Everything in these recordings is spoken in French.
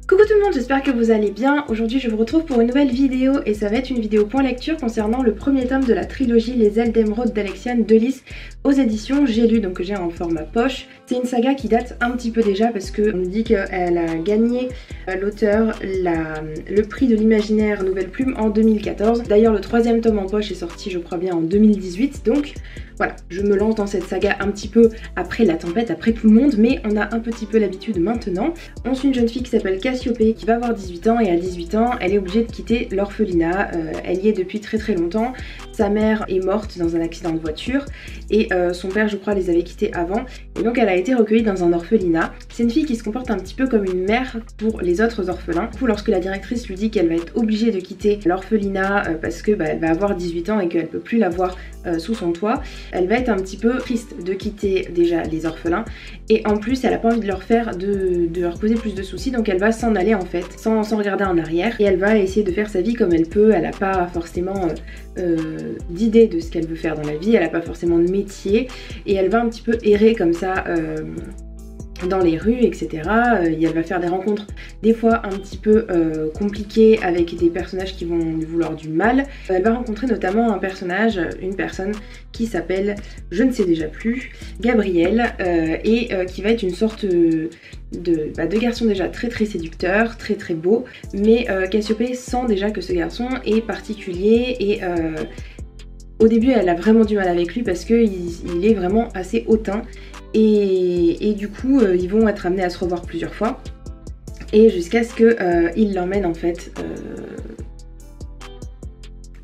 Coucou tout le monde, j'espère que vous allez bien. Aujourd'hui je vous retrouve pour une nouvelle vidéo et ça va être une vidéo point lecture concernant le premier tome de la trilogie Les Ailes d'Émeraude d'Alexiane de Lys aux éditions J'ai lu, donc que j'ai en format poche. C'est une saga qui date un petit peu déjà parce qu'on nous dit qu'elle a gagné l'auteur le prix de l'imaginaire Nouvelle Plume en 2014. D'ailleurs le troisième tome en poche est sorti je crois bien en 2018, donc voilà, je me lance dans cette saga un petit peu après la tempête, après tout le monde, mais on a un petit peu l'habitude maintenant. On suit une jeune fille qui s'appelle Cassiopée qui va avoir 18 ans et à 18 ans, elle est obligée de quitter l'orphelinat. Elle y est depuis très longtemps. Sa mère est morte dans un accident de voiture et son père, je crois, les avait quittés avant. Et donc elle a été recueillie dans un orphelinat. C'est une fille qui se comporte un petit peu comme une mère pour les autres orphelins. Du coup, lorsque la directrice lui dit qu'elle va être obligée de quitter l'orphelinat parce que elle va avoir 18 ans et qu'elle peut plus l'avoir sous son toit, elle va être un petit peu triste de quitter déjà les orphelins et en plus elle a pas envie de leur faire de leur causer plus de soucis, donc elle va s'en aller en fait sans regarder en arrière et elle va essayer de faire sa vie comme elle peut. Elle a pas forcément d'idée de ce qu'elle veut faire dans la vie, elle a pas forcément de métier et elle va un petit peu errer comme ça dans les rues, etc. Et elle va faire des rencontres des fois un petit peu compliquées avec des personnages qui vont lui vouloir du mal. Elle va rencontrer notamment une personne qui s'appelle, je ne sais déjà plus, Gabriel, et qui va être une sorte de garçon déjà très séducteur, très beau, mais Cassiopée sent déjà que ce garçon est particulier et au début elle a vraiment du mal avec lui parce qu'il est vraiment assez hautain. Et du coup ils vont être amenés à se revoir plusieurs fois et jusqu'à ce qu'il l'emmène en fait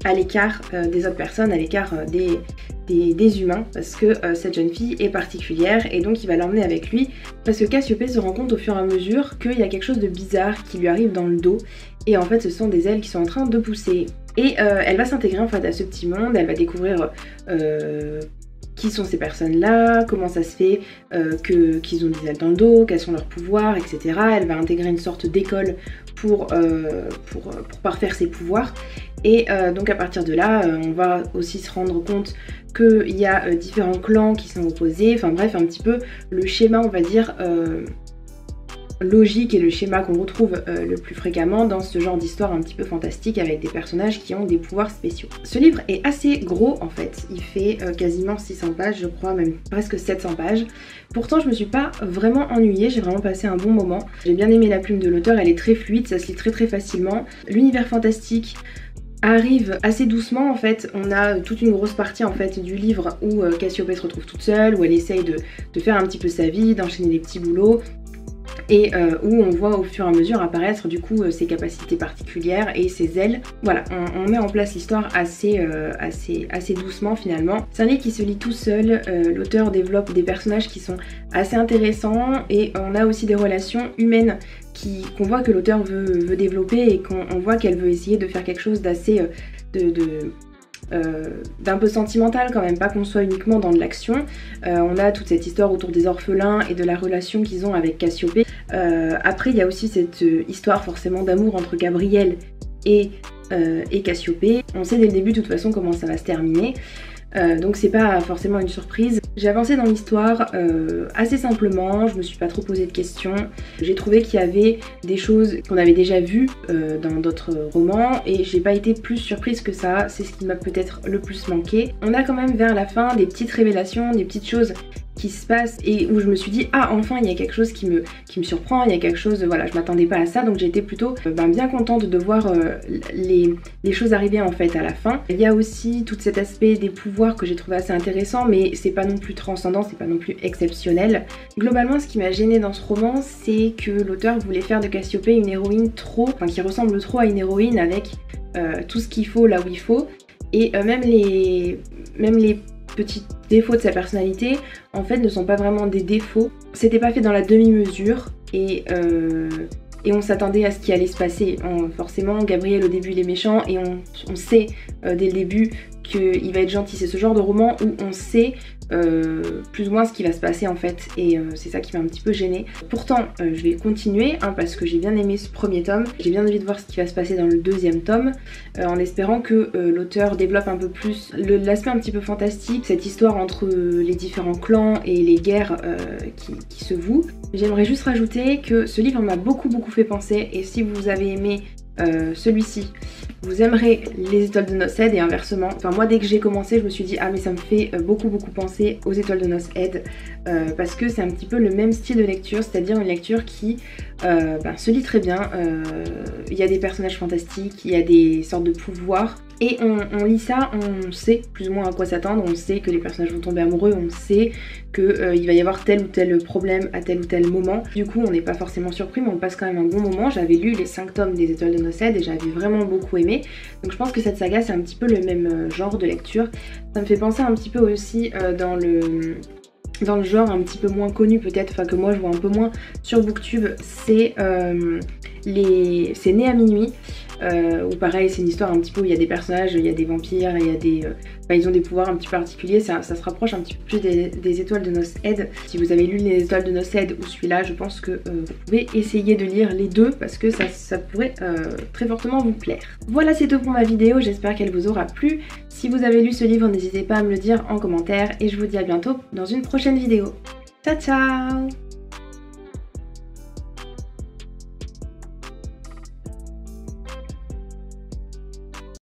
à l'écart des autres personnes, à l'écart des humains, parce que cette jeune fille est particulière et donc il va l'emmener avec lui parce que Cassiopée se rend compte au fur et à mesure qu'il y a quelque chose de bizarre qui lui arrive dans le dos et en fait ce sont des ailes qui sont en train de pousser et elle va s'intégrer en fait à ce petit monde. Elle va découvrir qui sont ces personnes-là, comment ça se fait qu'ils ont des ailes dans le dos, quels sont leurs pouvoirs, etc. Elle va intégrer une sorte d'école pour parfaire ses pouvoirs. Et donc à partir de là, on va aussi se rendre compte qu'il y a différents clans qui sont opposés. Enfin bref, un petit peu le schéma, on va dire, logique et le schéma qu'on retrouve le plus fréquemment dans ce genre d'histoire un petit peu fantastique avec des personnages qui ont des pouvoirs spéciaux. Ce livre est assez gros en fait, il fait quasiment 600 pages je crois, même presque 700 pages. Pourtant je me suis pas vraiment ennuyée, j'ai vraiment passé un bon moment. J'ai bien aimé la plume de l'auteur, elle est très fluide, ça se lit très facilement. L'univers fantastique arrive assez doucement en fait. On a toute une grosse partie en fait du livre où Cassiopée se retrouve toute seule, où elle essaye de faire un petit peu sa vie, d'enchaîner les petits boulots et où on voit au fur et à mesure apparaître du coup ses capacités particulières et ses ailes. Voilà, on met en place l'histoire assez doucement finalement. C'est un livre qui se lit tout seul, l'auteur développe des personnages qui sont assez intéressants et on a aussi des relations humaines qu'on voit que l'auteur veut développer et qu'on voit qu'elle veut essayer de faire quelque chose d'assez d'un peu sentimental quand même, pas qu'on soit uniquement dans de l'action. On a toute cette histoire autour des orphelins et de la relation qu'ils ont avec Cassiopée. Après il y a aussi cette histoire forcément d'amour entre Gabriel et Cassiopée. On sait dès le début de toute façon comment ça va se terminer. Donc c'est pas forcément une surprise. J'ai avancé dans l'histoire assez simplement, je me suis pas trop posé de questions. J'ai trouvé qu'il y avait des choses qu'on avait déjà vues dans d'autres romans et j'ai pas été plus surprise que ça, c'est ce qui m'a peut-être le plus manqué. On a quand même vers la fin des petites révélations, des petites choses qui se passe et où je me suis dit ah enfin il y a quelque chose qui me surprend, il y a quelque chose, voilà, je m'attendais pas à ça, donc j'ai été plutôt bien contente de voir les choses arriver en fait à la fin. Il y a aussi tout cet aspect des pouvoirs que j'ai trouvé assez intéressant, mais c'est pas non plus transcendant, c'est pas non plus exceptionnel. Globalement ce qui m'a gênée dans ce roman, c'est que l'auteur voulait faire de Cassiopée une héroïne qui ressemble trop à une héroïne avec tout ce qu'il faut là où il faut, et même les petits défauts de sa personnalité en fait ne sont pas vraiment des défauts. C'était pas fait dans la demi-mesure et on s'attendait à ce qui allait se passer. Forcément Gabriel au début il est méchant et on sait dès le début qu'il va être gentil. C'est ce genre de roman où on sait plus ou moins ce qui va se passer en fait, et c'est ça qui m'a un petit peu gênée. Pourtant je vais continuer parce que j'ai bien aimé ce premier tome, j'ai bien envie de voir ce qui va se passer dans le deuxième tome, en espérant que l'auteur développe un peu plus l'aspect un petit peu fantastique, cette histoire entre les différents clans et les guerres qui se vouent. J'aimerais juste rajouter que ce livre m'a beaucoup fait penser, et si vous avez aimé celui-ci, vous aimerez les étoiles de noces Ed et inversement. Enfin moi dès que j'ai commencé je me suis dit ah mais ça me fait beaucoup penser aux étoiles de noces Ed, parce que c'est un petit peu le même style de lecture, c'est-à-dire une lecture qui se lit très bien. Il y a des personnages fantastiques, il y a des sortes de pouvoirs, et on lit ça, on sait plus ou moins à quoi s'attendre, on sait que les personnages vont tomber amoureux, on sait qu'il va y avoir tel ou tel problème à tel ou tel moment. Du coup on n'est pas forcément surpris, mais on passe quand même un bon moment. J'avais lu les 5 tomes des étoiles de noces Ed et j'avais vraiment beaucoup aimé, donc je pense que cette saga c'est un petit peu le même genre de lecture. Ça me fait penser un petit peu aussi dans le genre un petit peu moins connu peut-être, enfin que moi je vois un peu moins sur Booktube, c'est Né à minuit, où pareil c'est une histoire un petit peu où il y a des personnages, il y a des vampires, et il y a des... ils ont des pouvoirs un petit peu particuliers, ça se rapproche un petit peu plus des étoiles de noces Ed. Si vous avez lu les étoiles de noces Ed ou celui-là, je pense que vous pouvez essayer de lire les deux, parce que ça pourrait très fortement vous plaire. Voilà, c'est tout pour ma vidéo, j'espère qu'elle vous aura plu. Si vous avez lu ce livre, n'hésitez pas à me le dire en commentaire, et je vous dis à bientôt dans une prochaine vidéo. Ciao ciao!